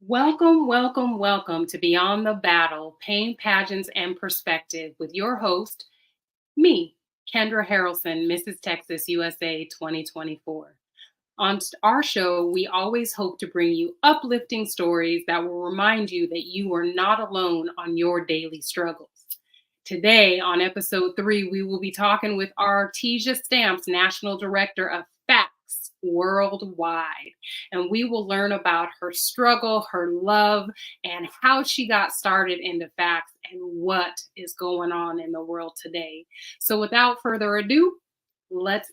Welcome, welcome, welcome to Beyond the Battle, Pain, Pageants, and Perspective with your host, me, Kendra Harrelson, Mrs. Texas USA 2024. On our show, we always hope to bring you uplifting stories that will remind you that you are not alone on your daily struggles. Today, on episode 3, we will be talking with Arteja Stamps, National Director of Facts Worldwide. And we will learn about her struggle, her love, and how she got started into facts and what is going on in the world today. So, without further ado, let's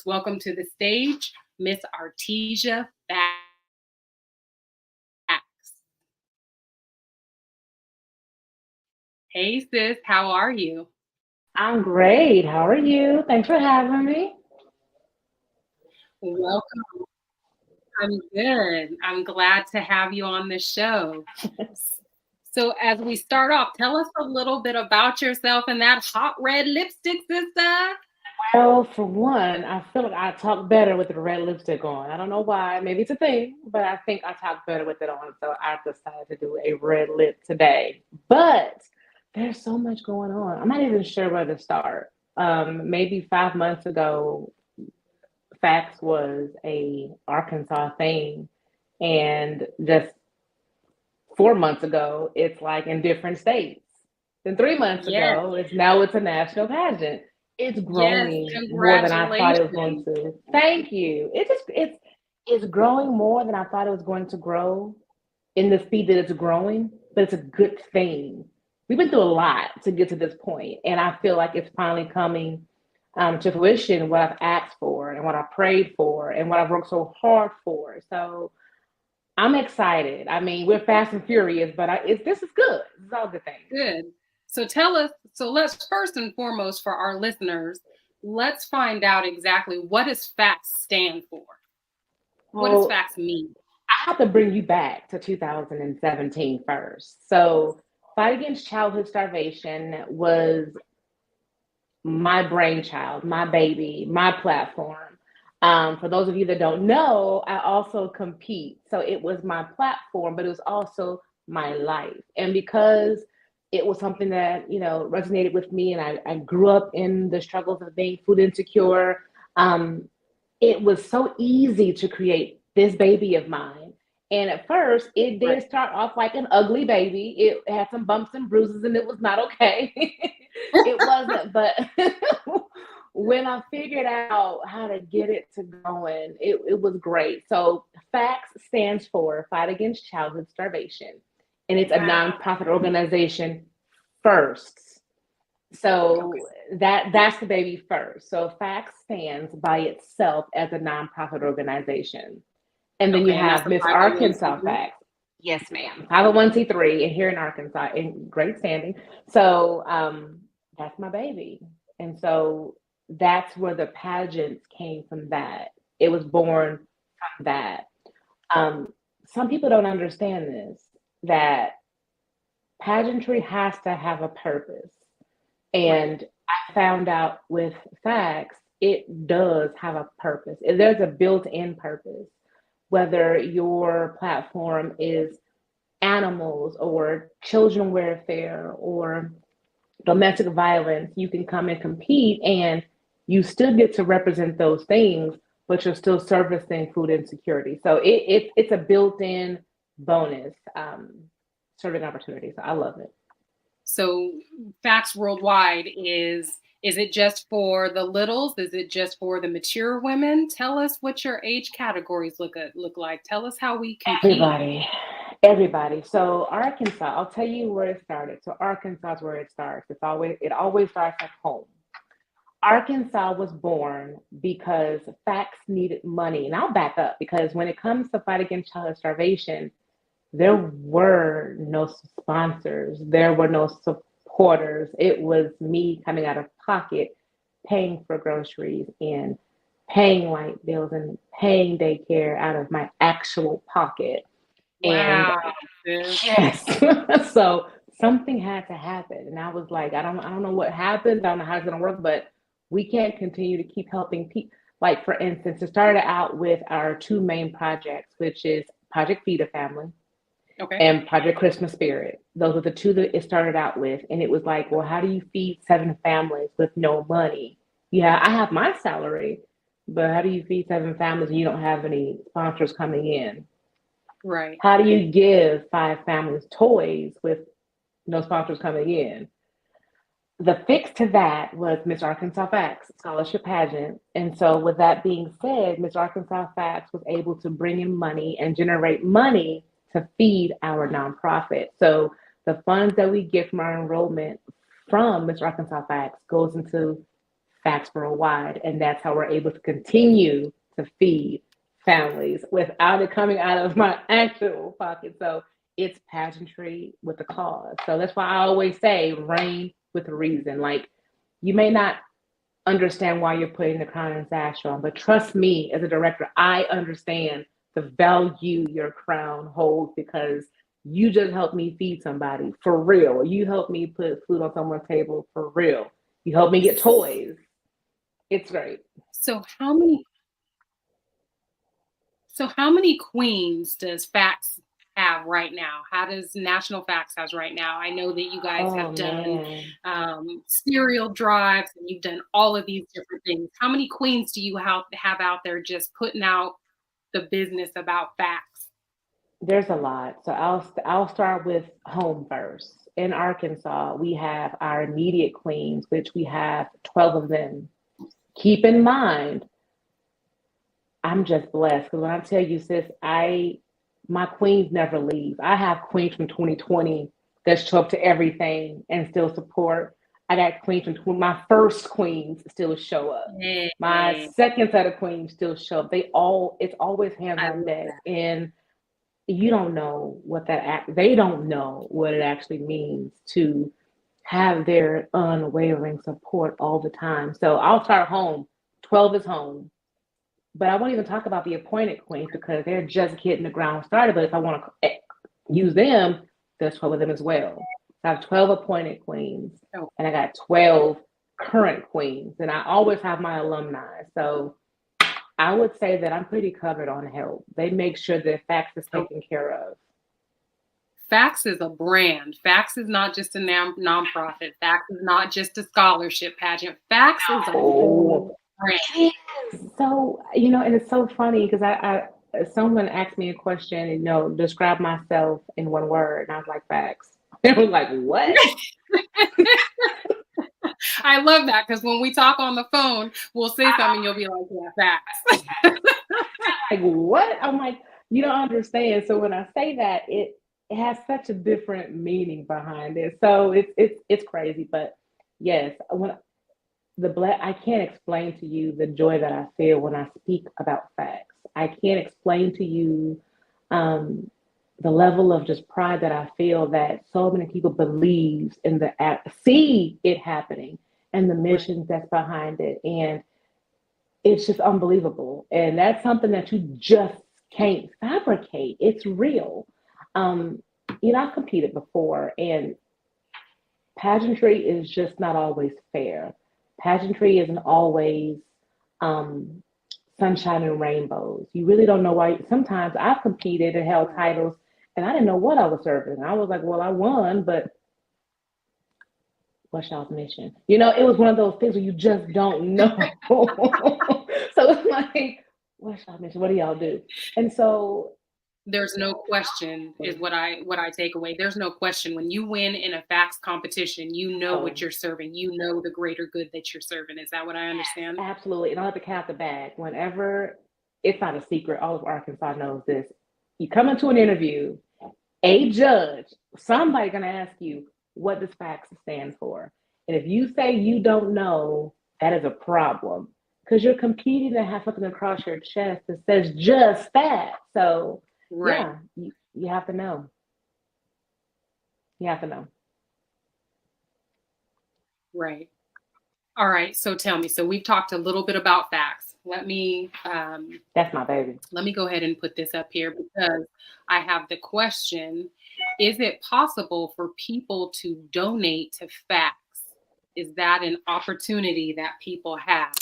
welcome to the stage Miss Arteja Facts. Hey, sis, how are you? I'm great. How are you? Thanks for having me. Welcome. I'm good. I'm glad to have you on the show. So, as we start off, tell us a little bit about yourself and that hot red lipstick, sister. Well, for one, I feel like I talk better with the red lipstick on. I don't know why. Maybe it's a thing, but I think I talk better with it on. So I decided to do a red lip today. But there's so much going on. I'm not even sure where to start. Maybe 5 months ago, Facts was a Arkansas thing, and just 4 months ago, it's like in different states. Then 3 months Yes, ago, it's a national pageant. It's yes, growing more than I thought it was going congratulations. to. Thank you. It's growing more than I thought it was going to grow in the speed that it's growing, but it's a good thing. We've been through a lot to get to this point, and I feel like it's finally coming to fruition what I've asked for and what I prayed for and what I've worked so hard for. So I'm excited. I mean, we're fast and furious, but this is good. This is all good things. Good. So let's first and foremost for our listeners, let's find out exactly what does facts stand for? What does Well, facts mean? I have to bring you back to 2017 first. So, Fight Against Childhood Starvation was my brainchild, my baby, my platform. For those of you that don't know, I also compete. So it was my platform, but it was also my life. And because it was something that, resonated with me, and I grew up in the struggles of being food insecure, um, it was so easy to create this baby of mine. And at first, it Right. did start off like an ugly baby. It had some bumps and bruises, and it was not okay. It wasn't, but when I figured out how to get it to going, it was great. So, FACTS stands for Fight Against Childhood Starvation, and it's a Wow. nonprofit organization first. Okay. So that's the baby first. So FACTS stands by itself as a nonprofit organization. And then you Okay. And that's have the Miss Arkansas 501c3. Facts. Yes, ma'am. 501c3 and here in Arkansas in great standing. So that's my baby. And so that's where the pageants came from that. It was born from that. Um, some people don't understand this, that pageantry has to have a purpose. Right. And I found out with facts, it does have a purpose. There's a built in purpose, whether your platform is animals or children welfare or domestic violence, you can come and compete and you still get to represent those things, but you're still servicing food insecurity. So it's a built in bonus serving opportunity. So I love it. So facts worldwide is it just for the littles? Is it just for the mature women? Tell us what your age categories look like. Tell us how we compete. Everybody, everybody. So Arkansas, I'll tell you where it started. So Arkansas is where it starts. It always starts at home. Arkansas was born because facts needed money. And I'll back up because when it comes to fight against child starvation, there were no sponsors, there were no supporters. It was me coming out of pocket, paying for groceries and paying light bills and paying daycare out of my actual pocket. And Wow, sis. yes, so something had to happen. And I was like, I don't know what happened. I don't know how it's gonna work, but we can't continue to keep helping people. Like for instance, it started out with our two main projects, which is Project Feed a Family. Okay. and Project Christmas Spirit. Those were the two that it started out with. And it was like, well, how do you feed 7 families with no money? Yeah, I have my salary, but how do you feed 7 families and you don't have any sponsors coming in? Right. How do you give 5 families toys with no sponsors coming in? The fix to that was Miss Arkansas Facts scholarship pageant. And so, with that being said, Miss Arkansas Facts was able to bring in money and generate money to feed our nonprofit. So, the funds that we get from our enrollment from Miss Arkansas Facts goes into Facts Worldwide, and that's how we're able to continue to feed families without it coming out of my actual pocket. So it's pageantry with a cause. So that's why I always say reign with a reason. Like, you may not understand why you're putting the crown and sash on, but trust me, as a director, I understand the value your crown holds because you just helped me feed somebody for real. You helped me put food on someone's table for real. You helped me get toys. It's great. So how many queens does Facts have right now? How does National Facts has right now? I know that you guys Oh have done man. serial drives and you've done all of these different things. How many queens do you have out there just putting out the business about Facts? There's a lot. So I'll start with home first. In Arkansas, we have our immediate queens, which we have 12 of them. Keep in mind, I'm just blessed because when I tell you, sis, my queens never leave. I have queens from 2020 that show up to everything and still support. I got queens from my first queens still show up. My Hey, second set of queens still show up. It's always hands I on love deck. that. And you don't know they don't know what it actually means to have their unwavering support all the time. So I'll start home. 12 is home. But I won't even talk about the appointed queens because they're just getting the ground started. But if I want to use them, there's 12 of them as well. So I have 12 appointed queens Oh, and I got 12 current queens. And I always have my alumni. So I would say that I'm pretty covered on help. They make sure that Facts is so taken care of. Facts is a brand. Facts is not just a nonprofit. Facts is not just a scholarship pageant. Facts is a Oh, whole brand. it is. So, and it's so funny because someone asked me a question, describe myself in one word. And I was like, Facts. They were like, what? I love that because when we talk on the phone, we'll say something, you'll be like, yeah, Facts. Like, what? I'm like, you don't understand. So when I say that, it has such a different meaning behind it. So it's crazy. But yes, when I can't explain to you the joy that I feel when I speak about Facts. I can't explain to you um, the level of just pride that I feel that so many people believe in the act, see it happening, and the Right, missions that's behind it, and it's just unbelievable. And that's something that you just can't fabricate. It's real. Um, I've competed before, and pageantry is just not always fair. Pageantry isn't always um, sunshine and rainbows. You really don't know why. Sometimes I've competed and held right. titles, and I didn't know what I was serving. I was like, well, I won, but what's y'all's mission? It was one of those things where you just don't know. So it's like, what's y'all mission? What do y'all do? And so, There's no question is what I take away. There's no question when you win in a facts competition, you know what oh, you're serving. You know the greater good that you're serving. Is that what I understand? absolutely. And I'll have to count the bag. Whenever it's not a secret, all of Arkansas knows this. You come into an interview, a judge, somebody gonna ask you what does facts stand for. And if you say you don't know, that is a problem. Because you're competing to have something across your chest that says just that. So Right, yeah, you have to know. You have to know. right. All right. So tell me. So we've talked a little bit about facts. That's my baby. Let me go ahead and put this up here because I have the question: is it possible for people to donate to facts? Is that an opportunity that people have?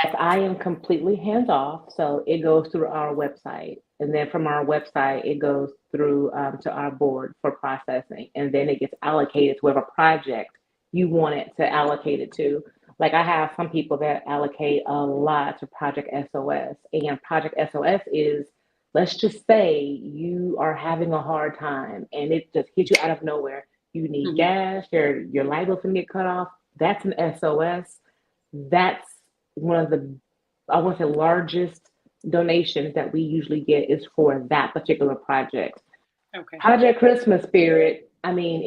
Yes, I am completely hands off. So it goes through our website. And then from our website, it goes through to our board for processing. And then it gets allocated to whatever project you want it to allocate it to. Like I have some people that allocate a lot to Project SOS. And Project SOS is, let's just say you are having a hard time and it just hits you out of nowhere. You need Mhm. gas, your light bill can get cut off. That's an SOS. That's one of the, I want to say, largest donations that we usually get is for that particular project. Okay. Project Christmas Spirit, I mean,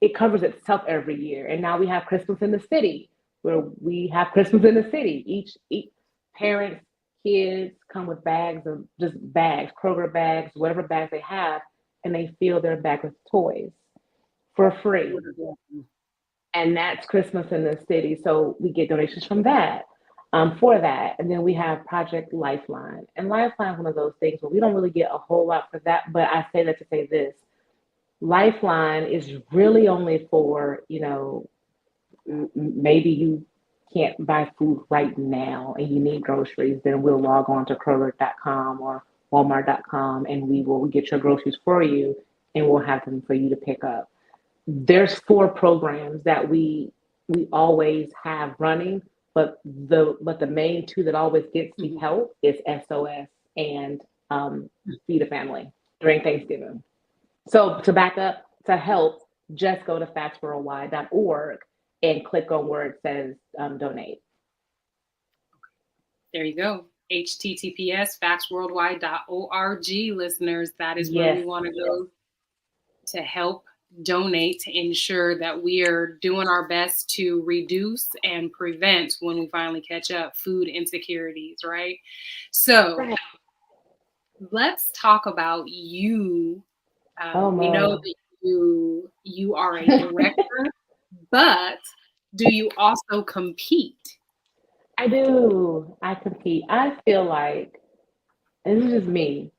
it covers itself every year. And now we have Christmas in the City, where we have Christmas in the City. Each parents, kids come with bags of just bags, Kroger bags, whatever bags they have, and they fill their bag with toys for free. And that's Christmas in the City. So we get donations from that for that. And then we have Project Lifeline. And Lifeline is one of those things where we don't really get a whole lot for that. But I say that to say this, Lifeline is really only for, maybe you can't buy food right now and you need groceries, then we'll log on to Kroger.com or Walmart.com and we will get your groceries for you and we'll have them for you to pick up. There's 4 programs that we always have running, but the main 2 that always gets the Mhm. help is SOS and Feed a Family during Thanksgiving. So to back up, to help, just go to factsworldwide.org and click on where it says donate. There you go. HTTPS factsworldwide.org, listeners. That is where we Yes, want to go to help donate to ensure that we are doing our best to reduce and prevent, when we finally catch up, food insecurities, right? So right. let's talk about you. Oh We know man, that you are a director, but do you also compete? I do. I compete. I feel like, and this is just me.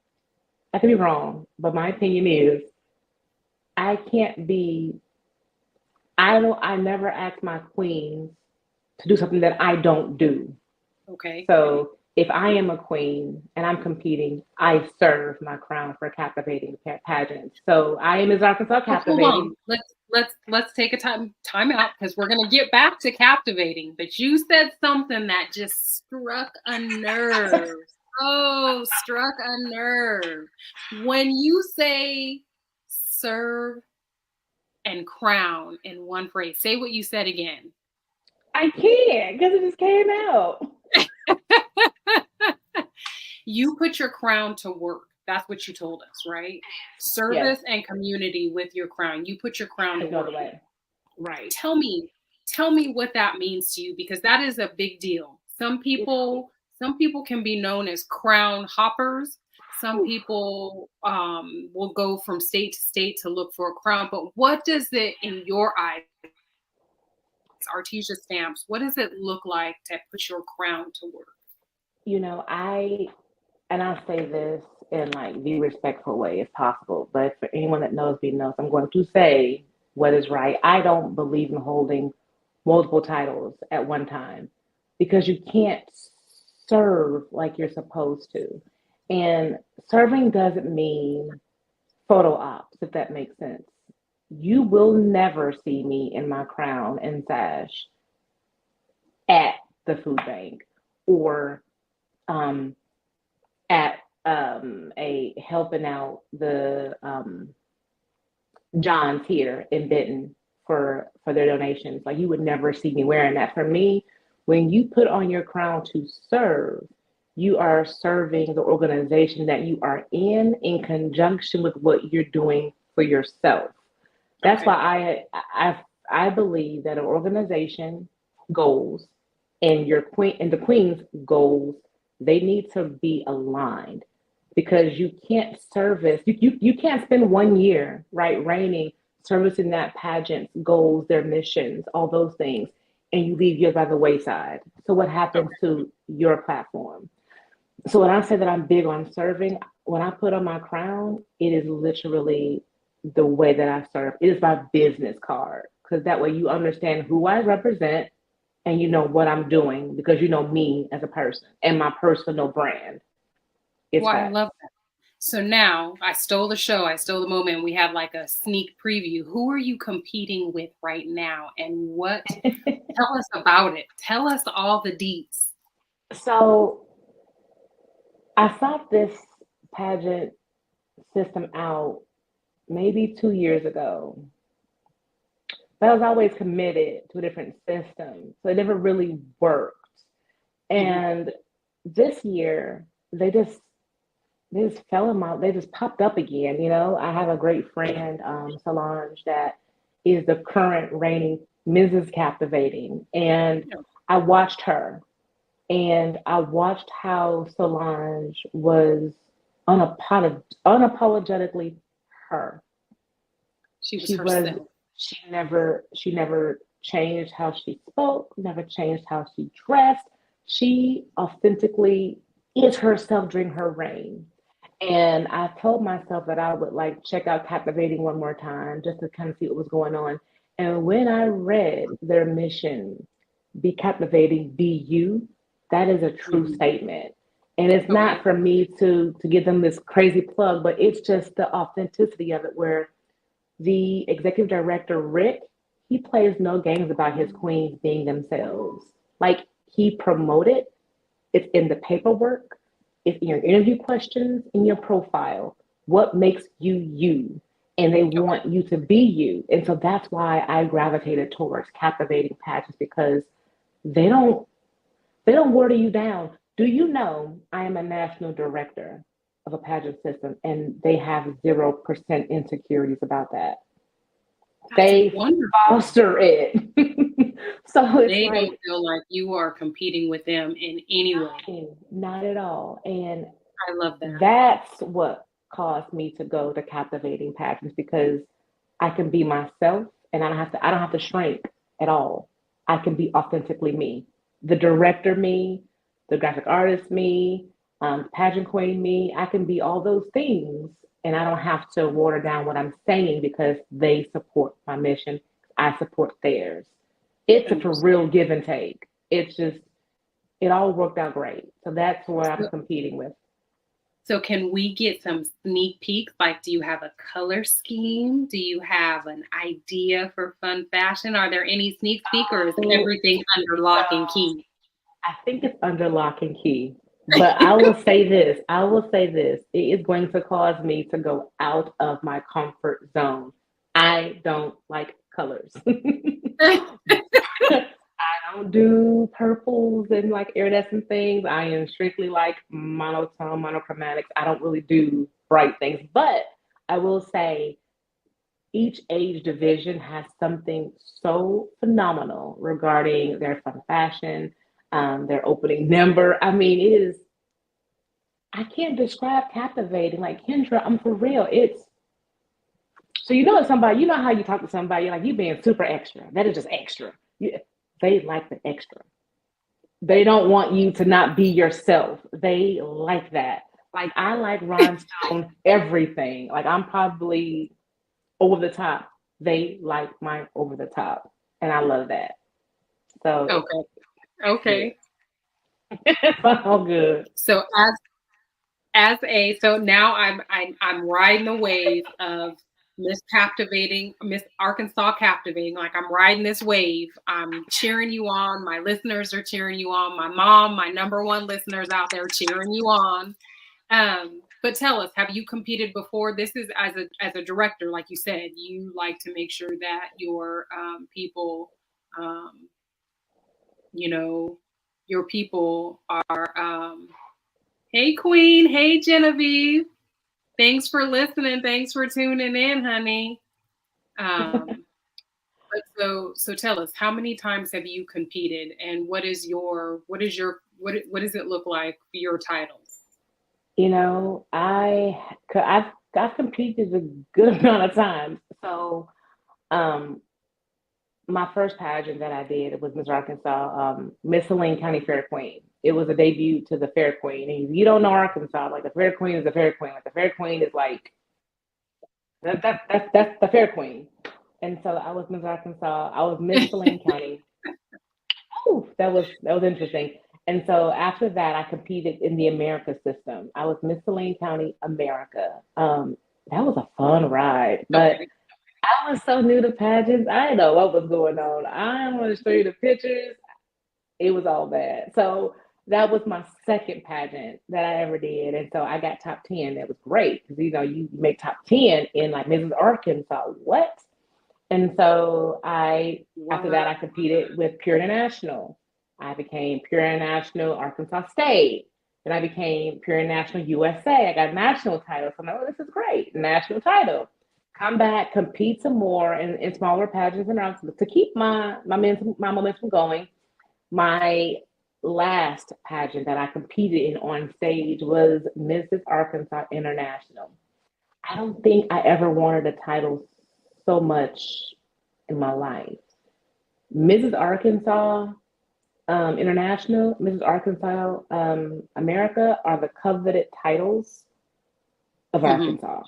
I could be wrong, but my opinion is I can't be. I don't. I never ask my queens to do something that I don't do. Okay. So if I am a queen and I'm competing, I serve my crown for captivating pageants. So I am Miss Arkansas Oh, hold captivating. on. Let's take a time out because we're gonna get back to captivating. But you said something that just struck a nerve. Oh, struck a nerve. When you say serve and crown in one phrase, say what you said again. I can't because it just came out. You put your crown to work. That's what you told us, right? Yes, Service and community with your crown. You put your crown to take it all the work. way. Right. tell me tell me what that means to you, because that is a big deal. It, Some people can be known as crown hoppers. Some oof. people will go from state to state to look for a crown. But what does it, in your eyes, Artesia Stamps, what does it look like to put your crown to work? I and I'll say this in like the respectful way as possible. But for anyone that knows me knows I'm going to say what is right. I don't believe in holding multiple titles at one time because you can't serve like you're supposed to. And serving doesn't mean photo ops, if that makes sense. You will never see me in my crown and sash at the food bank or um, at a helping out the Johns here in Benton for their donations. Like you would never see me wearing that. For me, when you put on your crown to serve, you are serving the organization that you are in conjunction with what you're doing for yourself. That's Okay. why I believe that an organization goals and your queen and the queen's goals, they need to be aligned because you can't service you can't spend 1 year right reigning servicing that pageant's goals, their missions, all those things, and you leave yours by the wayside. So what happens Okay. to your platform? So when I say that I'm big on serving, when I put on my crown, it is literally the way that I serve. It is my business card because that way you understand who I represent and you know what I'm doing because you know me as a person and my personal brand is Well, I facts. love that. So now I stole the show. I stole the moment. We had like a sneak preview. Who are you competing with right now? And what? Tell us about it. Tell us all the deets. So I sought this pageant system out maybe 2 years ago. But I was always committed to a different system. So it never really worked. Mhm. And this year, they just they just popped up again. I have a great friend, Solange, that is the current reigning Mrs. Captivating. And Yeah. I watched her and I watched how Solange was unapologetically her. She was She was herself. she never changed how she spoke, never changed how she dressed. She authentically is herself during her reign. And I told myself that I would like check out Captivating one more time just to kind of see what was going on. And when I read their mission, be captivating, be you, that is a true Mhm. statement. And it's Okay. not for me to give them this crazy plug, but it's just the authenticity of it where the executive director, Rick, he plays no games about his queens being themselves. Like he promoted, it's in the paperwork, it's in your interview questions, in your profile. What makes you you? And they Okay. want you to be you. And so that's why I gravitated towards captivating pageants because they don't they don't water you down. Do you know I am a national director of a pageant system and they have 0% insecurities about that? That's They wonderful. foster it. So it's They don't like, feel like you are competing with them in any way. not at all. And I love that. that's what caused me to go to captivating pageants because I can be myself and I don't have to shrink at all. I can be authentically me. The director me, the graphic artist me, pageant queen me, I can be all those things and I don't have to water down what I'm saying because they support my mission. I support theirs. It's a for Understood. real give and take. It's just it all worked out great. So that's what I'm So, competing with. so can we get some sneak peeks? Like, do you have a color scheme? Do you have an idea for fun fashion? Are there any sneak peek or is So, everything under so lock and key? I think it's under lock and key. But I will say this. I will say this. It is going to cause me to go out of my comfort zone. I don't like colors. I don't do purples and like iridescent things. I am strictly like monotone, monochromatics. I don't really do bright things. But I will say each age division has something so phenomenal regarding their fun fashion, their opening number. I mean, it is, I can't describe captivating. Like, Kendra, I'm for real. So it's somebody, you know how you talk to somebody, you're like, you being super extra. That is just extra. They like the extra. They don't want you to not be yourself. They like that. Like, I like rhinestone everything. Like, I'm probably over the top. They like my over the top, and I love that. So Okay. yeah, Okay. it's all good. So so now I'm riding the wave of Miss Arkansas Captivating. Like I'm riding this wave. I'm cheering you on. My listeners are cheering you on. My mom, my number one listeners out there cheering you on. But tell us, have you competed before? This is as a director, like you said, you like to make sure that your people, um, you know, your people are. Hey, Queen. Hey, Genevieve. Thanks for listening. Thanks for tuning in, honey. Um, but so tell us, how many times have you competed, and what does it look like for your titles? I've competed a good amount of times. So um, my first pageant that I did was Miss Arkansas, Miss Helene County Fair Queen. It was a debut to the Fair Queen. And if you don't know Arkansas, like the Fair Queen is the Fair Queen. Like the Fair Queen is like that's the Fair Queen. And so I was Miss Arkansas. I was Miss Helene County. Oh, that was interesting. And so after that, I competed in the America system. I was Miss Saline County America. That was a fun ride, but Okay. I was so new to pageants. I didn't know what was going on. I want to show you the pictures. It was all bad. So that was my second pageant that I ever did. And so I got top 10. That was great because, you make top 10 in like Mrs. Arkansas. What? And so after that, Wow. I competed with Pure International. I became Pure International Arkansas State. Then I became Pure International USA. I got national title. So I'm like, oh, this is great. National title. Come back, compete some more in smaller pageants and rounds to keep my momentum going. My last pageant that I competed in on stage was Mrs. Arkansas International. I don't think I ever wanted a title so much in my life. Mrs. Arkansas International, Mrs. Arkansas America are the coveted titles of Hmm. Arkansas.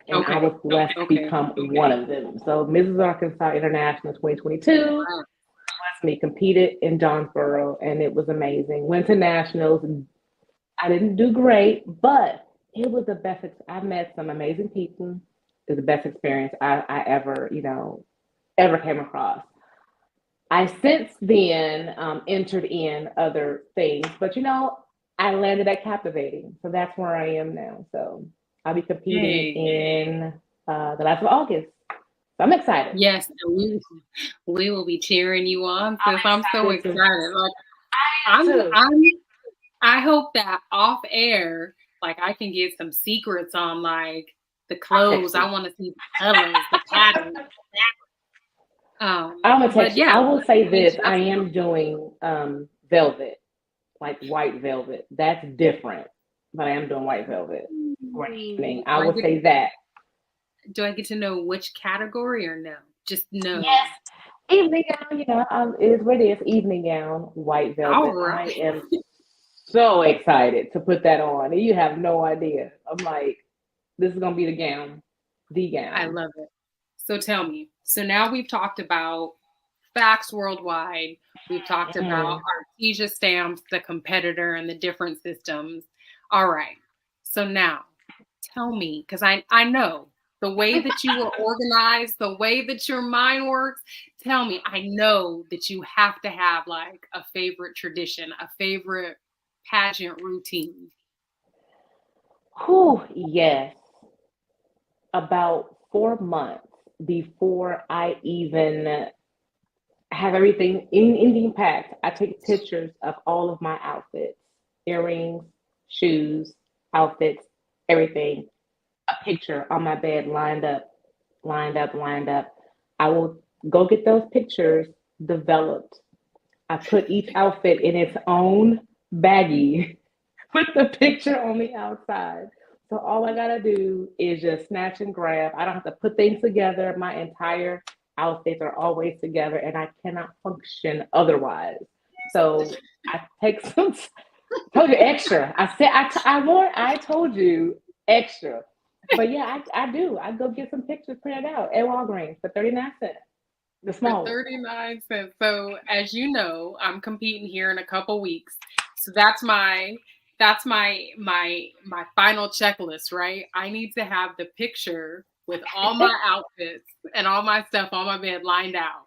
And I was Okay. blessed to Okay. become one of them. So Mrs. Arkansas International 2022 Wow. me competed in Jonesboro and it was amazing. Went to nationals. I didn't do great, but it was the best. I met some amazing people. It was the best experience I ever, ever came across. I since then entered in other things, but I landed at captivating, so that's where I am now. So I'll be competing Hey. in the last of August. So I'm excited. Yes, and we will be cheering you on, sis. I'm so I'm excited excited. too. Like I am I'm too. I'm I hope that off air, like I can get some secrets on like the I'll clothes. text I you. want to see the colors, the patterns. I'm gonna But text you. yeah, I will say this: I that's am doing velvet, like white velvet. That's different, but I am doing white velvet for an evening. I do I will get say that. to know which category or no? Just no. Yes, evening gown. It is what it is. Evening gown, white All velvet. right. I am so excited to put that on. You have no idea. I'm like, this is gonna be the gown, the I gown. love it. So tell me. So now we've talked about facts worldwide. We've talked about Mhm. Arteja Stamps, the competitor, and the different systems. All right. So now tell me, because I know the way that you were organized, the way that your mind works. Tell me, I know that you have to have like a favorite tradition, a favorite pageant routine. Whew, yes. About 4 months before I even have everything in the packed, I take pictures of all of my outfits, earrings, shoes, outfits, everything. A picture on my bed lined up, lined up, lined up. I will go get those pictures developed. I put each outfit in its own baggie with the picture on the outside. So all I gotta do is just snatch and grab. I don't have to put things together. My entire outfits are always together, and I cannot function otherwise. So I take some. Told you extra. I said I told you extra. But yeah, I do. I go get some pictures printed out at Walgreens for 39 cents. The For small one. 39 cents. So as you know, I'm competing here in a couple weeks. So that's my final checklist, right? I need to have the picture with all my outfits and all my stuff on my bed lined out.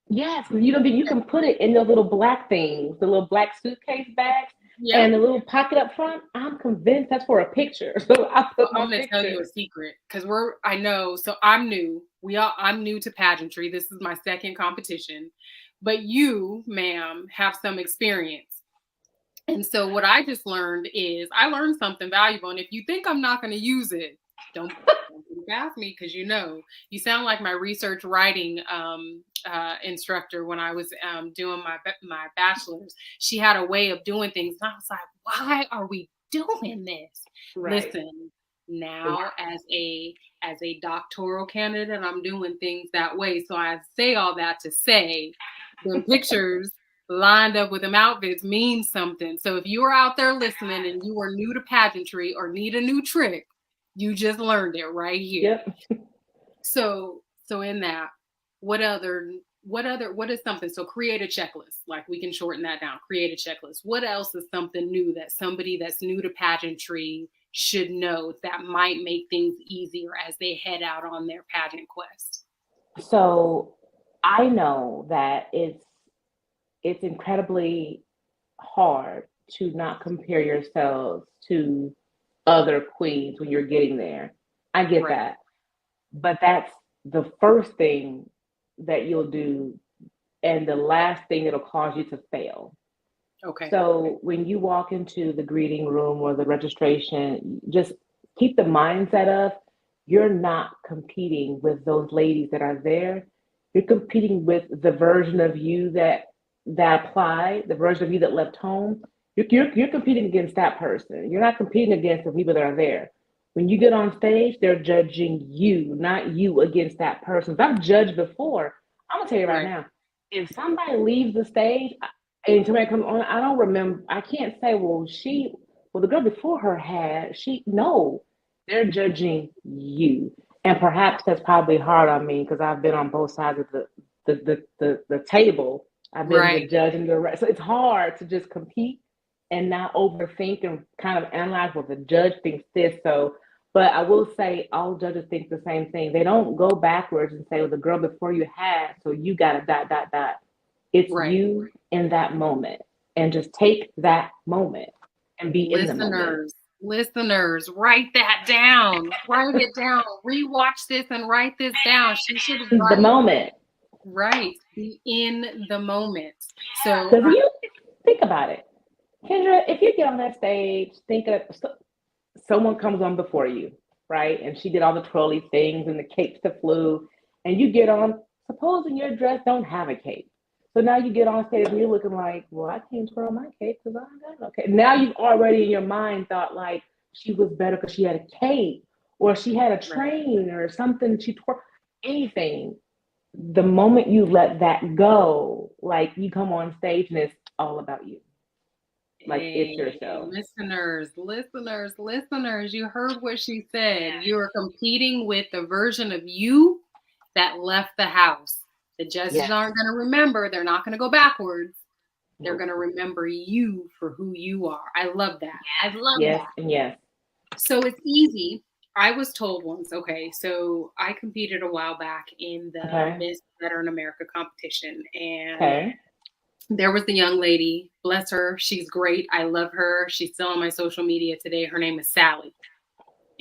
Yes, you can put it in the little black things, the little black suitcase bags, Yep. and the little pocket up front. I'm convinced that's for a picture. So I Well, put my I'm gonna tell you a picture. secret because I know, so I'm new. I'm new to pageantry. This is my second competition. But you, ma'am, have some experience. And so what I just learned is I learned something valuable. And if you think I'm not going to use it, don't ask me because you sound like my research writing instructor when I was doing my bachelor's. She had a way of doing things, and I was like, why are we doing this? Right. Listen, now as a doctoral candidate, I'm doing things that way. So I say all that to say the pictures lined up with them outfits means something. So if you are out there listening and you are new to pageantry or need a new trick, you just learned it right here. Yep. So in that, what other what is something? So create a checklist. Like we can shorten that down. Create a checklist. What else is something new that somebody that's new to pageantry should know that might make things easier as they head out on their pageant quest? So I know that it's incredibly hard to not compare yourselves to other queens when you're getting there. I get Right. that. But that's the first thing that you'll do and the last thing that'll cause you to fail. Okay. So when you walk into the greeting room or the registration, just keep the mindset of you're not competing with those ladies that are there. You're competing with the version of you that applied, the version of you that left home. You're competing against that person. You're not competing against the people that are there. When you get on stage, they're judging you, not you against that person. If I've judged before, I'm gonna tell you right Right. now, if somebody leaves the stage and somebody comes on, I don't remember. I can't say, well, the girl before her had no. They're judging you, and perhaps that's probably hard on me because I've been on both sides of the table. I've been the Right. judge and the rest, so it's hard to just compete and not overthink and kind of analyze what the judge thinks this. So, but I will say all judges think the same thing. They don't go backwards and say, well, the girl before you had, so you got to dot dot dot. It's Right. you in that moment, and just take that moment and be in the moment. Listeners, write that down. Write it down. Rewatch this and write this down. She should have The gotten moment. right. Be in the moment. So, Because you think about it, Kendra, if you get on that stage, think of someone comes on before you, right? And she did all the twirly things and the capes that flew, and you get on. Supposing your dress don't have a cape, so now you get on stage and you're looking like, well, I can't twirl my cape because I don't got no cape. Now you've already in your mind thought like she was better because she had a cape or she had a right. train or something. She twirled anything. The moment you let that go, like you come on stage and it's all about you. Like it's Hey, yourself. listeners, you heard what she said. You're competing with the version of you that left the house. The judges Yes. aren't going to remember. They're not going to go backwards. They're Nope. going to remember you for who you are. I love that. I love Yes that. and yes. So it's easy. I was told once, okay, so I competed a while back in the Okay. Miss Veteran America competition, and Okay. there was the young lady, bless her, she's great. I love her. She's still on my social media today. Her name is Sally.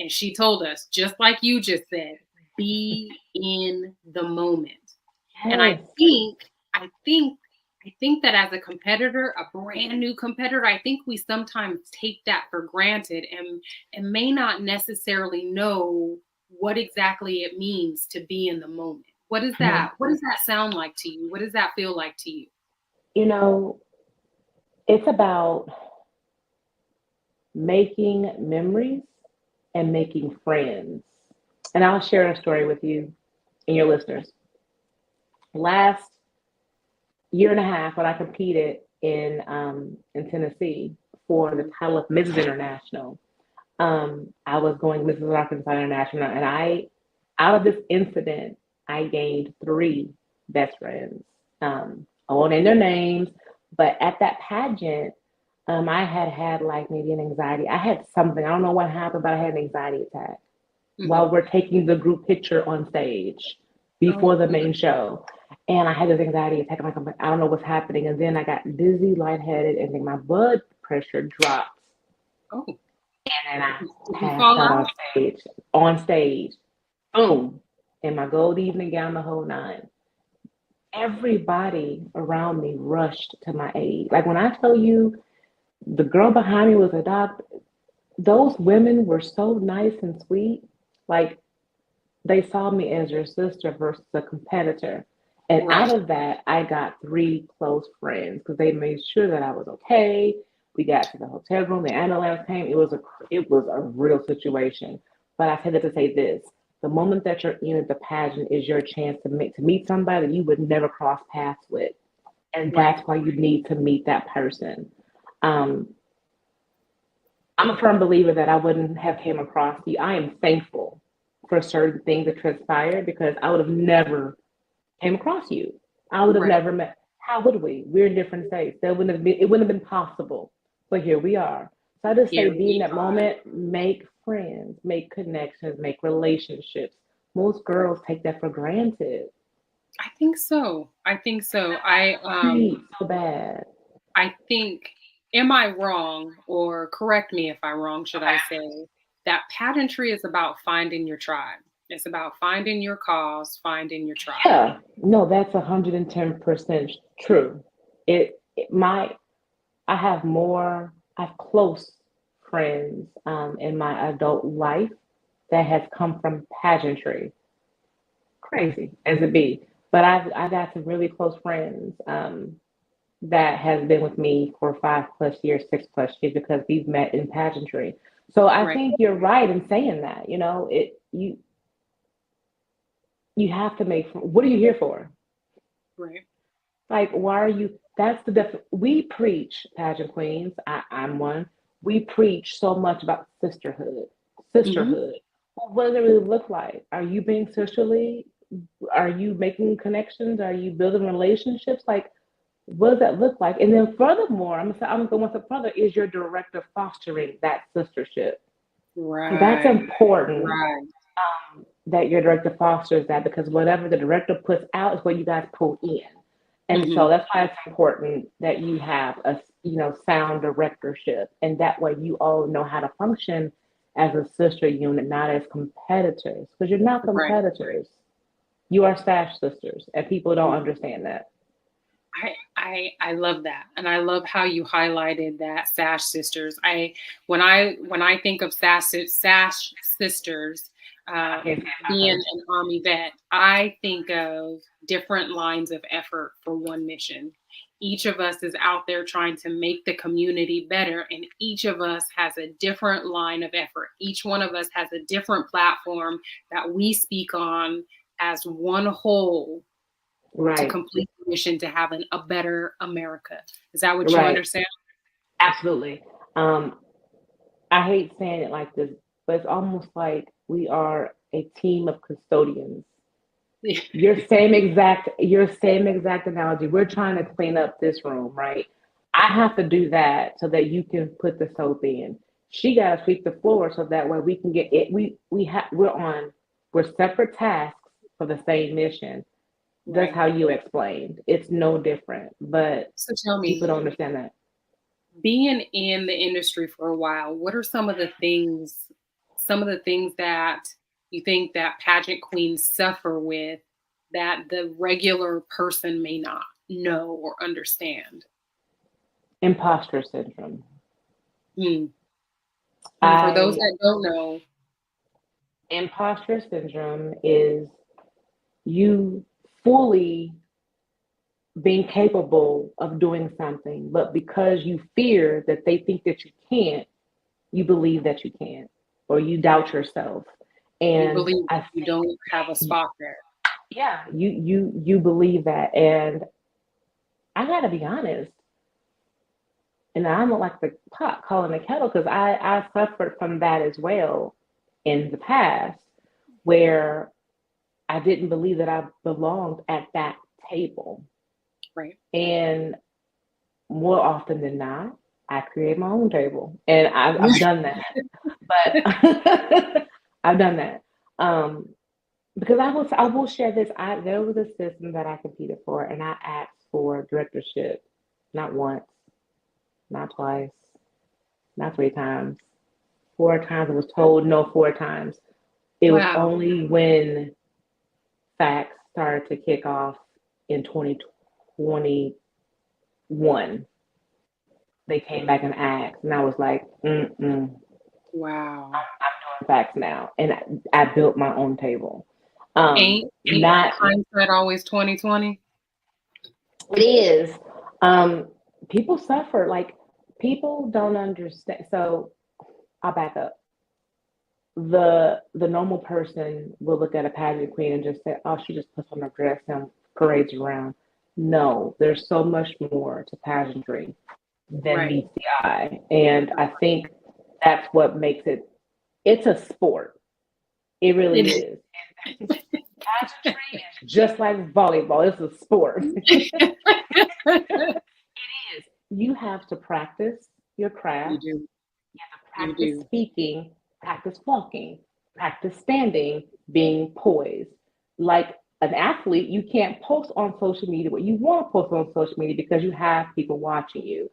And she told us, just like you just said, be in the moment. And Yes. I think that as a competitor, a brand new competitor, I think we sometimes take that for granted and may not necessarily know what exactly it means to be in the moment. What does that sound like to you? What does that feel like to you? You know, it's about making memories and making friends. And I'll share a story with you and your listeners. Last year and a half, when I competed in Tennessee for the title of Mrs. International, I was going Mrs. Arkansas International, and out of this incident, I gained three best friends. I won't name their names, but at that pageant, I had like maybe an anxiety. I had something. I don't know what happened, but I had an anxiety attack Mm-hmm. while we're taking the group picture on stage before Oh, the main show. And I had this anxiety attack. I'm like, I don't know what's happening. And then I got dizzy, lightheaded, and then my blood pressure dropped. oh, And then I did you passed fall out out? on stage. On stage. Boom. In my gold evening gown, the whole nine. Everybody around me rushed to my aid. Like when I tell you the girl behind me was a doctor, those women were so nice and sweet. Like they saw me as your sister versus a competitor. And out Right. of that, I got three close friends because they made sure that I was okay. We got to the hotel room. The ambulance came. It was a real situation. But I said that to say this: the moment that you're in the pageant is your chance to meet somebody that you would never cross paths with, and Right. that's why you need to meet that person. Um, I'm a firm believer that I wouldn't have came across you. I am thankful for certain things that transpired because I would have never came across you. I would have Right. never met. How would we? We're in different states. That wouldn't have been. It wouldn't have been possible. But here we are. So I just say, Here be in we that are. moment, make friends, make connections, make relationships. Most girls take that for granted. I think so. I think so. Treat so bad. I think, am I wrong, or correct me if I'm wrong, should I say, that pageantry is about finding your tribe. It's about finding your cause, finding your tribe. Yeah, no, that's 110% true. It might. I have close friends in my adult life that has come from pageantry. Crazy as it be, but I got some really close friends that has been with me for 5 plus years, 6 plus years because we've met in pageantry. So I Right. think you're right in saying that. You have to make. What are you here for? Right. Like, why are you? That's we preach, pageant queens. I'm one. We preach so much about sisterhood. Hmm. Sisterhood. Well, what does it really look like? Are you being sisterly? Are you making connections? Are you building relationships? Like, what does that look like? And then furthermore, I'm gonna go one step further. Is your director fostering that sistership? So that's Right. important Right. that your director fosters that because whatever the director puts out is what you guys pull in. And Hmm. so that's why it's important that you have a sound directorship, and that way you all know how to function as a sister unit, not as competitors, because you're not Right. competitors. You are stash sisters, and people don't Mhm. understand that. I love that, and I love how you highlighted that Sash sisters. When I think of Sash sisters, I can't say it being first. an Army vet, I think of different lines of effort for one mission. Each of us is out there trying to make the community better, and each of us has a different line of effort. Each one of us has a different platform that we speak on as one whole to Right, complete the mission to have a better America. Is that what you right, understand? absolutely. Um, I hate saying it like this, but it's almost like we are a team of custodians. Your same exact analogy. We're trying to clean up this room, right? I have to do that so that you can put the soap in. She got to sweep the floor so that way we can get it. We're separate tasks for the same mission. That's Right. how you explained. It's no different, but So tell people me, don't understand that. being in the industry for a while, what are some of the things that you think that pageant queens suffer with that the regular person may not know or understand? Imposter syndrome. Hmm. And for those I that don't know, Imposter syndrome is you fully being capable of doing something, but because you fear that they think that you can't, you believe that you can't, or you doubt yourself. you And believe I you don't have a spot there. yeah, you believe that. And I gotta be honest, and I don't like the pot calling the kettle because I suffered from that as well in the past, where I didn't believe that I belonged at that table. Right. And more often than not, I create my own table, and I've done that. But I've done that because I will share this. There was a system that I competed for, and I asked for directorship, not once, not twice, not 3 times, 4 times. I was told no 4 times. It was Wow. only when facts started to kick off in 2021 they came back and asked, and I was like, mm-mm. Wow. Facts now, and I built my own table. Ain't Not hindsight always 2020? it is. Um, People suffer. Like people don't understand. So I'll back up. The normal person will look at a pageant queen and just say, "Oh, she just puts on a dress and parades around." No, there's so much more to pageantry than Right. meets the eye, and I think that's what makes it. It's a sport. It really It is. Pageantry is just like volleyball. It's a sport. It is. You have to practice your You craft. do. You have to You practice do. speaking, practice walking, practice standing, being poised. Like an athlete, you can't post on social media what you want to post on social media because you have people watching you.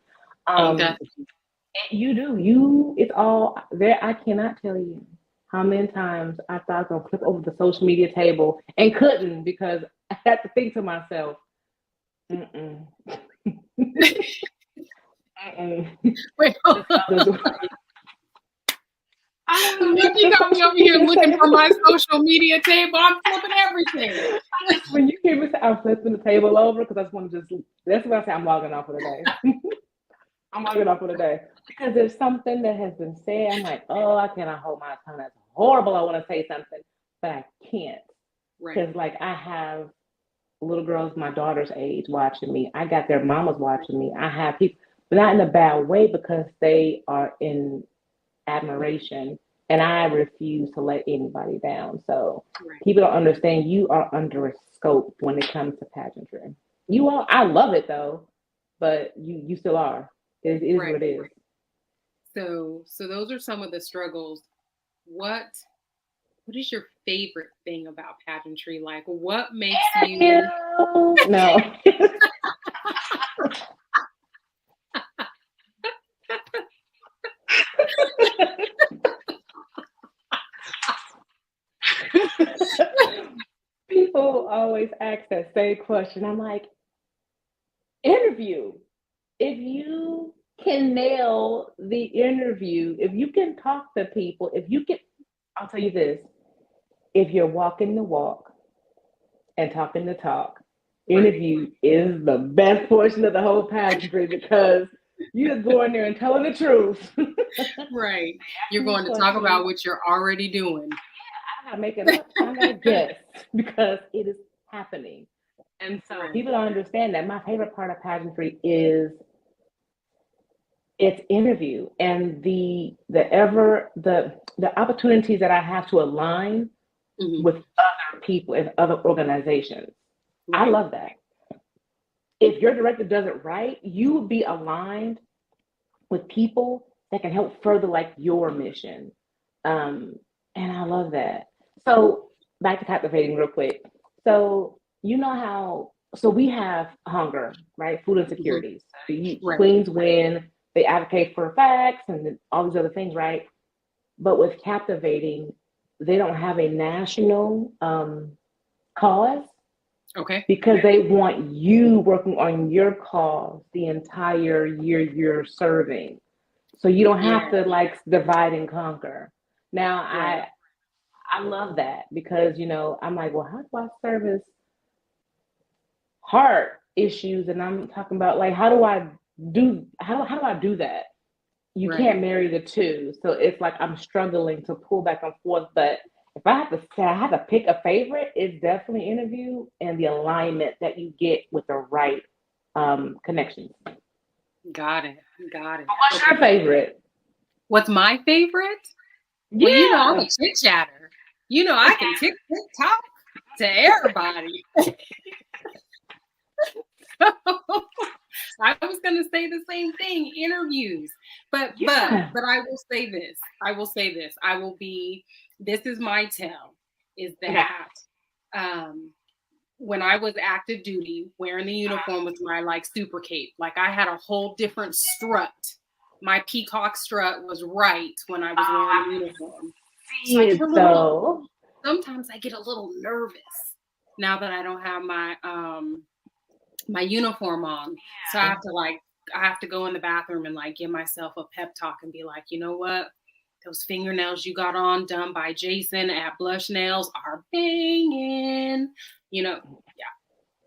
Ain't that? Um, you do. You, it's all there. I cannot tell you how many times I thought I was gonna flip over the social media table and couldn't because I had to think to myself, mm-mm, mm-mm. Wait, This other's look, you got me over here looking for my social media table. I'm flipping everything. when you hear me say I'm flipping the table over because I just want to just that's when I say I'm logging off for the day. I'm logging off for the day. Because there's something that has been said. I'm like, oh, I cannot hold my tongue. That's horrible. I want to say something, but I can't. Right. Because like I have little girls my daughter's age watching me. I got their mamas watching me. I have people, but not in a bad way because they are in admiration and I refuse to let anybody down. So Right. people don't understand you are under a scope when it comes to pageantry. You are, I love it though, but you still are. It is Right. what it is. So those are some of the struggles. What what is your favorite thing about pageantry? Like what makes you No. People always ask that same question. I'm like, interview. If you can nail the interview, if you can talk to people, if you can, I'll tell you this, if you're walking the walk and talking the talk, right? interview is the best portion of the whole pageantry because you just go in there and telling the truth. Right. You're Asking you going to talk questions. about what you're already doing. I'm not making up. I gotta guess because it is happening. And so Right. people don't understand that my favorite part of pageantry is its interview and the opportunities that I have to align Hmm. with other people and other organizations. I Right. love that. If your director does it right, you will be aligned with people that can help further like your mission. Um, and I love that. So back to captivating real quick. So you know how so we have hunger, right? Food Hmm. insecurities. So Right. queens win, they advocate for facts and all these other things, right? But with captivating, they don't have a national cause Okay. because they want you working on your cause the entire year you're serving. So you don't have Yeah. to like divide and conquer. Now Right. I love that because I'm like, well, how do I service heart issues? And I'm talking about like how do I do that? You Right. can't marry the two. So it's like I'm struggling to pull back and forth. But if I have to say I have to pick a favorite, it's definitely interview and the alignment that you get with the right connections. Got it. Got it. What's Okay. your favorite? What's my favorite? Well, I'm a Yeah. chit chatter. I can talk to everybody. I was going to say the same thing, interviews. But but Yeah. but I will say this. I will say this. I will be this is my tell is Okay. that um when I was active duty, wearing the uniform with my like super cape, like I had a whole different strut. My peacock strut was right when I was wearing the uniform. So See it though. sometimes I get a little nervous now that I don't have my uniform on. So I have to go in the bathroom and like give myself a pep talk and be like, you know what? Those fingernails you got on done by Jason at Blush Nails are banging. Yeah.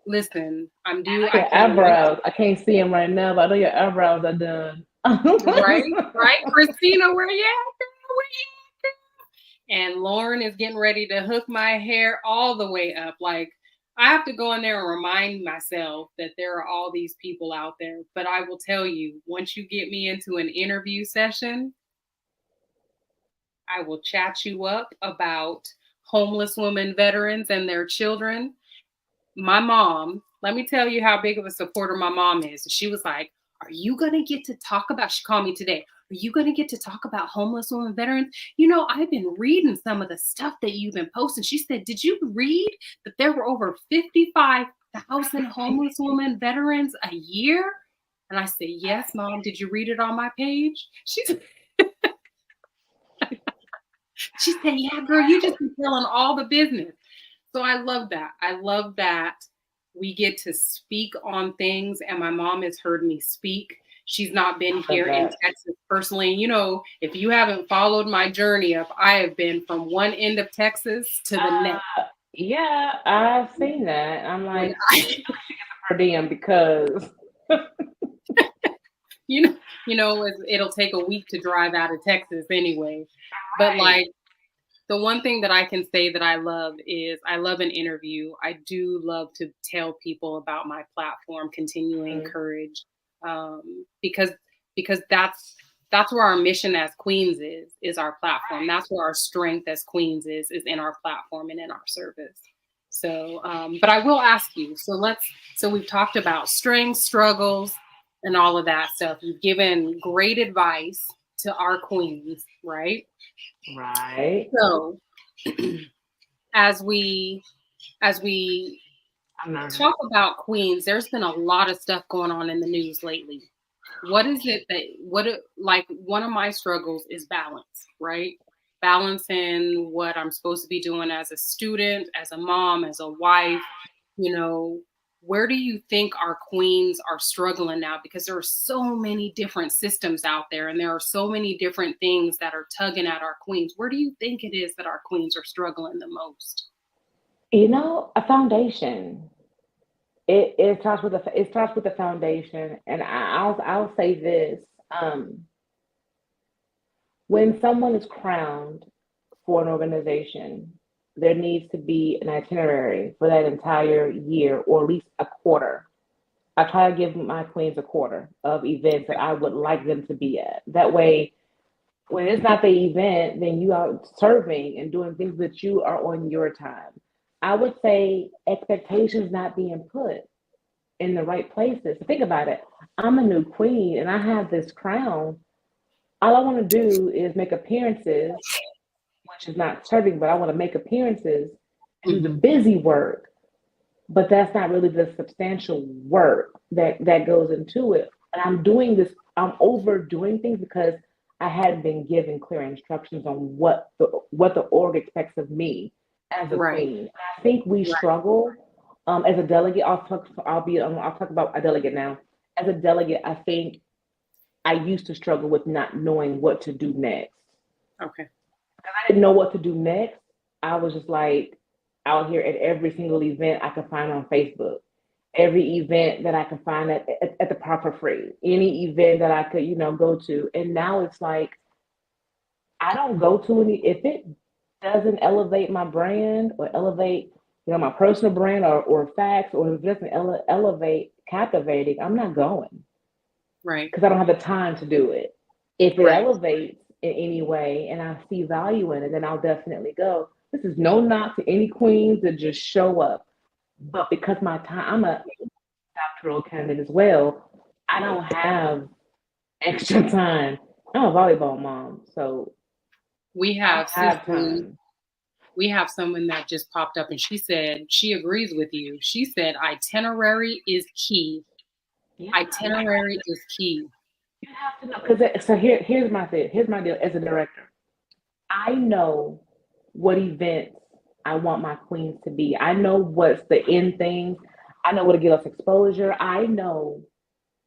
Listen, I'm due. I Your can't wait. eyebrows. I can't see them right now, but I know your eyebrows are done. Right, right. Christina, where you at? Girl? Where you And Lauren is getting ready to hook my hair all the way up. Like, I have to go in there and remind myself that there are all these people out there. But I will tell you, once you get me into an interview session, I will chat you up about homeless women veterans and their children. My mom, let me tell you how big of a supporter my mom is. She was like, "Are you going to get to talk about," she called me today, "Are you going to get to talk about homeless women veterans? You know, I've been reading some of the stuff that you've been posting." She said, "Did you read that there were over 55,000 homeless women veterans a year?" And I said, "Yes, Mom. Did you read it on my page?" She said, "Yeah, girl, you just be telling all the business." So I love that. I love that we get to speak on things, and my mom has heard me speak. She's not been here in Texas personally. You know, if you haven't followed my journey up, I have been from one end of Texas to the next. Yeah, I've seen that. I'm When like, per diem because it'll take a week to drive out of Texas anyway. But like, the one thing that I can say that I love is I love an interview. I do love to tell people about my platform, Continuing Courage, because that's where our mission as queens is our platform. That's where our strength as queens is in our platform and in our service. So, but I will ask you. So we've talked about strengths, struggles, and all of that stuff. You've given great advice to our queens, right? Right. So as we talk about queens, there's been a lot of stuff going on in the news lately. What is it that like one of my struggles is balance, right? Balancing what I'm supposed to be doing as a student, as a mom, as a wife, you know, where do you think our queens are struggling now? Because there are so many different systems out there and there are so many different things that are tugging at our queens. Where do you think it is that our queens are struggling the most? You know, a foundation. It starts with the foundation, and I'll say this: um, when someone is crowned for an organization, there needs to be an itinerary for that entire year, or at least a quarter. I try to give my queens a quarter of events that I would like them to be at. That way, when it's not the event, then you are serving and doing things that you are on your time. I would say expectations not being put in the right places. Think about it. I'm a new queen and I have this crown. All I want to do is make appearances, which is not serving, but I want to make appearances and do the Mm-hmm. busy work. But that's not really the substantial work that goes into it. And I'm doing this, I'm overdoing things because I hadn't been given clear instructions on what the org expects of me as a Right. queen. I think we Right. struggle as a delegate. I'll talk about a delegate now. As a delegate, I think I used to struggle with not knowing what to do next. Okay. I didn't know what to do next. I was just like out here at every single event I could find on Facebook, every event that I could find at the park for free, any event that I could, go to. And now it's like I don't go to any if it doesn't elevate my brand or elevate, my personal brand or facts, or if it doesn't elevate captivating, I'm not going Right. because I don't have the time to do it. If it Right. elevates in any way and I see value in it, then I'll definitely go. This is no knock to any queens that just show up. But because my time, I'm a doctoral candidate as well, I don't have extra time. I'm a volleyball mom, so We I have don't have Cicely. time. We have someone that just popped up and she said she agrees with you. She said itinerary is key. Yeah, Itinerary is key. you have to know because so here's my thing. Here's my deal as a director. I know what events I want my queens to be. I know what's the end things. I know what to get us exposure. I know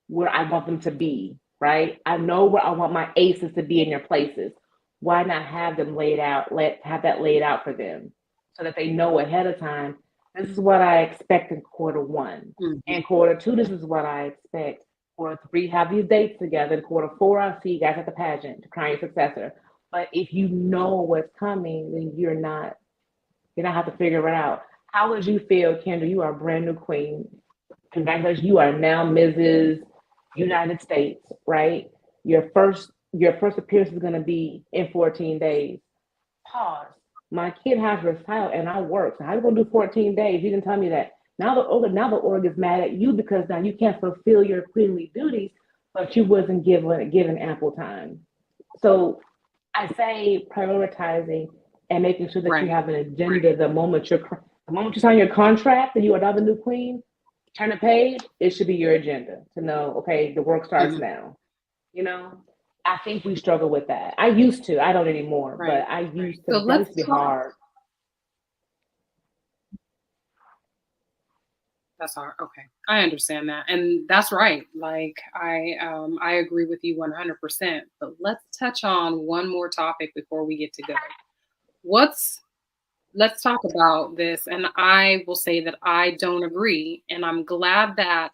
where I want them to be, right? I know where I want my aces to be in their places. Why not have them laid out, have that laid out for them so that they know ahead of time, this is what I expect in quarter one. Mhm. In quarter two, this is what I expect. Quarter three, have these dates together. In quarter four, I'll see you guys at the pageant to crown your successor. But if you know what's coming, then you're not have to figure it out. How would you feel, Kendra? You are a brand new queen. Congratulations, you are now Mrs. United States, right? Your first appearance is going to be in 14 days. Pause. My kid has recital and I work. So how you gonna do 14 days? You didn't tell me that. Now the org is mad at you because now you can't fulfill your queenly duties, but you wasn't given ample time. So I say prioritizing and making sure that you Right. have an agenda the moment you sign your contract and you are now the new queen, turn the page, it should be your agenda to know, okay, the work starts Mhm. now. You know, I think we struggle with that. I used to, I don't anymore, but Right. So that used let's to be talk. hard. That's hard. Okay. I understand that. And that's right. Like I agree with you 100%. But let's touch on one more topic before we get to go. What's Let's talk about this, and I will say that I don't agree, and I'm glad that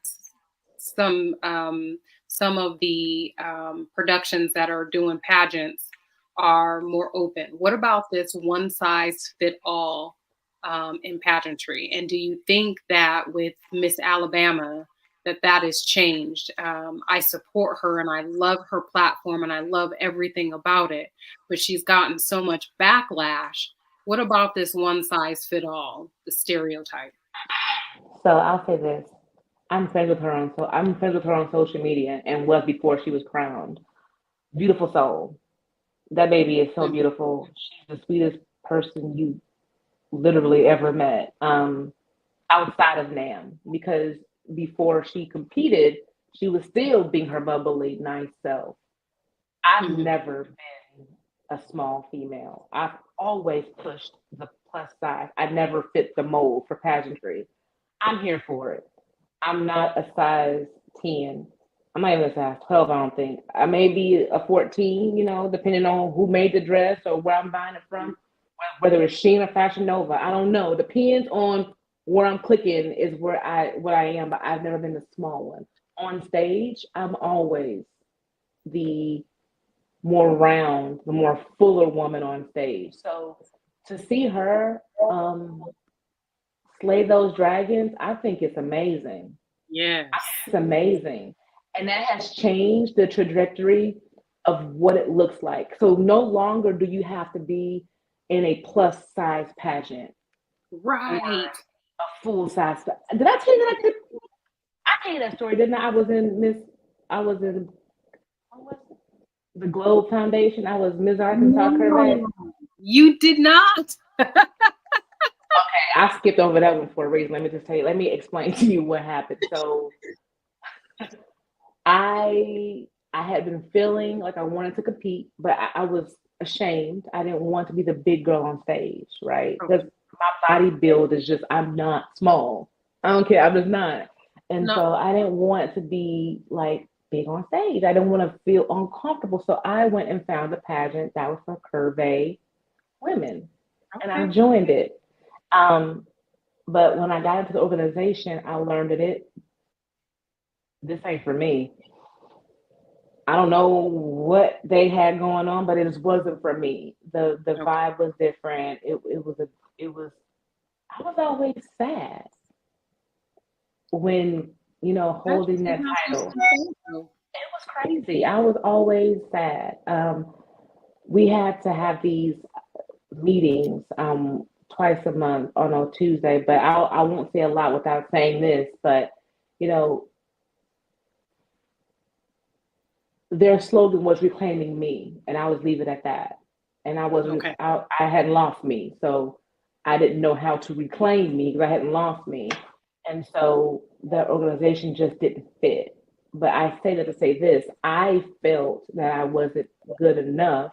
some um, some of the productions that are doing pageants are more open. What about this one size fit all in pageantry? And do you think that with Miss Alabama that is changed? I support her and I love her platform and I love everything about it, but she's gotten so much backlash. What about this one size fit all, the stereotype? So I'll say this. I'm friends with her on social media and was before she was crowned. Beautiful soul. That baby is so Mhm. beautiful. She's the sweetest person you literally ever met. Outside of NAM, because before she competed, she was still being her bubbly, nice self. I've Mhm. never been a small female. I've always pushed the plus size. I never fit the mold for pageantry. I'm here for it. I'm not a size 10. I'm not even a size 12, I don't think. I may be a 14, depending on who made the dress or where I'm buying it from, whether it's Shein or Fashion Nova. I don't know. Depends on where I'm clicking is what I am, but I've never been the small one. On stage, I'm always the more round, the more fuller woman on stage. So to see her slay those dragons, I think it's amazing. Yes. It's amazing. And that has changed the trajectory of what it looks like. So no longer do you have to be in a plus size pageant or Right. a full size. Did I tell you that I tell you that story, didn't I? I was in what was it? The Globe Foundation. I was Miss Arkansas Curve. No, you did not. I skipped over that one for a reason. Let me explain to you what happened. So I had been feeling like I wanted to compete, but I was ashamed. I didn't want to be the big girl on stage, right? Because Okay. my body build is just I'm not small. I don't care. I'm just not. And No. so I didn't want to be like big on stage. I didn't want to feel uncomfortable. So I went and found a pageant that was for curvy women, and I Okay. joined it. Um, but when I got into the organization, I learned that this ain't for me. I don't know what they had going on, but it just wasn't for me. The Okay. vibe was different. It was I was always sad when holding Pageants that are not supposed title. to be safe, though. It was crazy. I was always sad. We had to have these meetings twice a month on a Tuesday, but I won't say a lot without saying this, but you know their slogan was reclaiming me, and I was leave it at that. And Okay. I hadn't lost me, so I didn't know how to reclaim me because I hadn't lost me, and so the organization just didn't fit. But I say that to say this: I felt that I wasn't good enough,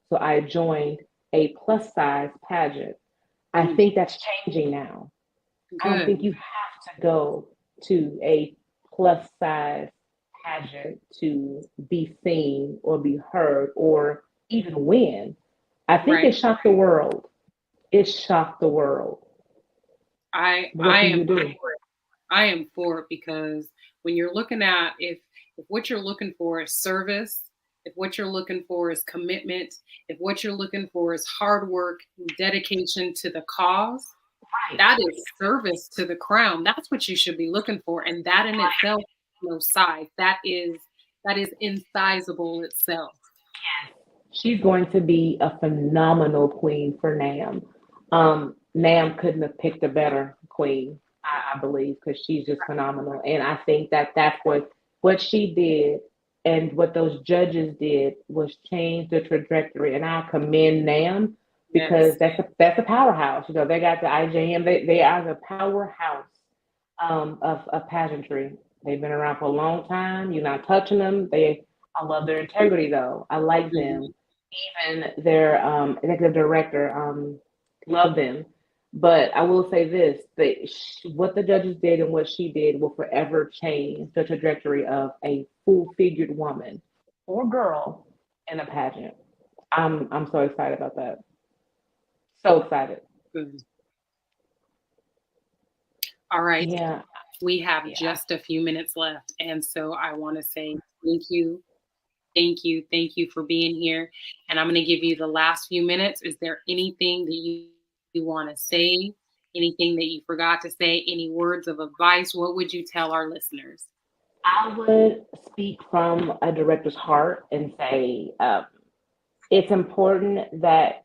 so I joined a plus size pageant. I Mm, think that's changing now. I don't think good. you have to go to a plus size pageant to be seen or be heard or even win. I think it Right. shocked the world. It shocked the world. What I do am you do? for it. I am for it because when you're looking at if what you're looking for is service, if what you're looking for is commitment, if what you're looking for is hard work, dedication to the cause, Right. that is service to the crown. That's what you should be looking for. And that in itself, no size. That is incisable itself. She's going to be a phenomenal queen for Nam. Nam couldn't have picked a better queen, I believe, because she's just phenomenal. And I think that that's what she did and what those judges did was change the trajectory. And I commend Nam Yes. because that's a powerhouse. You know, they got the IJM. They are the powerhouse of pageantry. They've been around for a long time. You're not touching them. I love their integrity though. I like Mhm. them. Even their executive director, love them. But I will say this: what the judges did and what she did will forever change the trajectory of a full-figured woman or girl in a pageant. I'm so excited about that. So excited. Good. All right. Yeah, We have yeah. just a few minutes left. And so I want to say thank you. Thank you. Thank you for being here. And I'm going to give you the last few minutes. Is there anything that you want to say? Anything that you forgot to say? Any words of advice? What would you tell our listeners? I would speak from a director's heart and say it's important that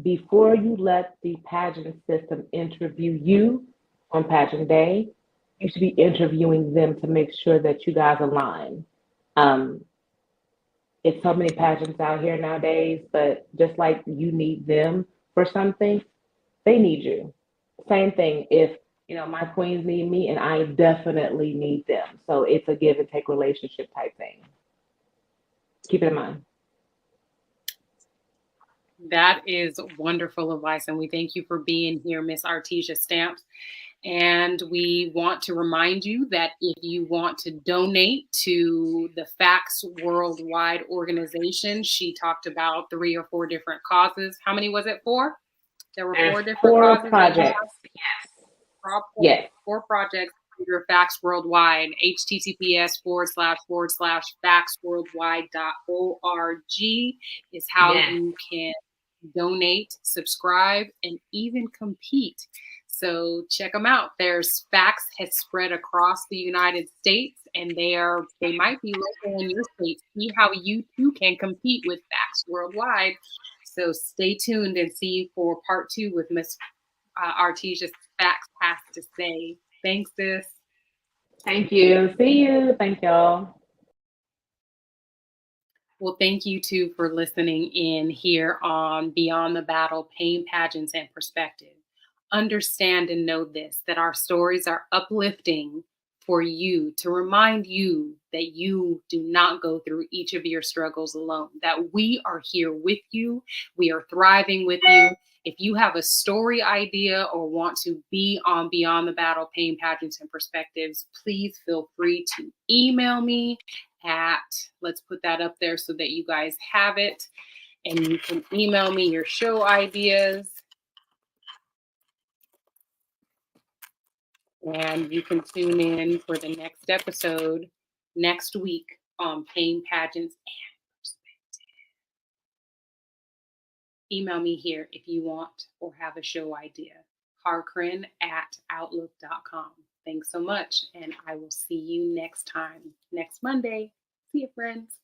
before you let the pageant system interview you on pageant day, you should be interviewing them to make sure that you guys align. Um, it's so many pageants out here nowadays, but just like you need them for something, they need you. Same thing if my queens need me and I definitely need them. So it's a give and take relationship type thing. Keep it in mind. That is wonderful advice. And we thank you for being here, Miss Arteja Stamps. And we want to remind you that if you want to donate to the Facts Worldwide organization, she talked about 3 or 4 different causes. How many was it? 4? There were There's 4 different four causes that you projects. Yes. have. Yes. 4 projects under Facts Worldwide. https://factsworldwide.org is how Yes. you can donate, subscribe, and even compete. So check them out. There's Facts has spread across the United States, and they might be local in your state. See how you too can compete with Facts Worldwide. So stay tuned and see for part 2 with Miss Artesia's Facts has to say. Thanks, sis. Thank you. See you. Thank y'all. Well, thank you too for listening in here on Beyond the Battle, Pain, Pageants, and Perspective. Understand and know this, that our stories are uplifting for you to remind you that you do not go through each of your struggles alone, that we are here with you. We are thriving with you. If you have a story idea or want to be on Beyond the Battle, Pain, Pageants, and Perspectives, please feel free to email me at, let's put that up there so that you guys have it. And you can email me your show ideas. And you can tune in for the next episode next week on Pain, Pageants, and Perspective. Email me here if you want or have a show idea. harkrin@outlook.com. Thanks so much. And I will see you next time, next Monday. See you, friends.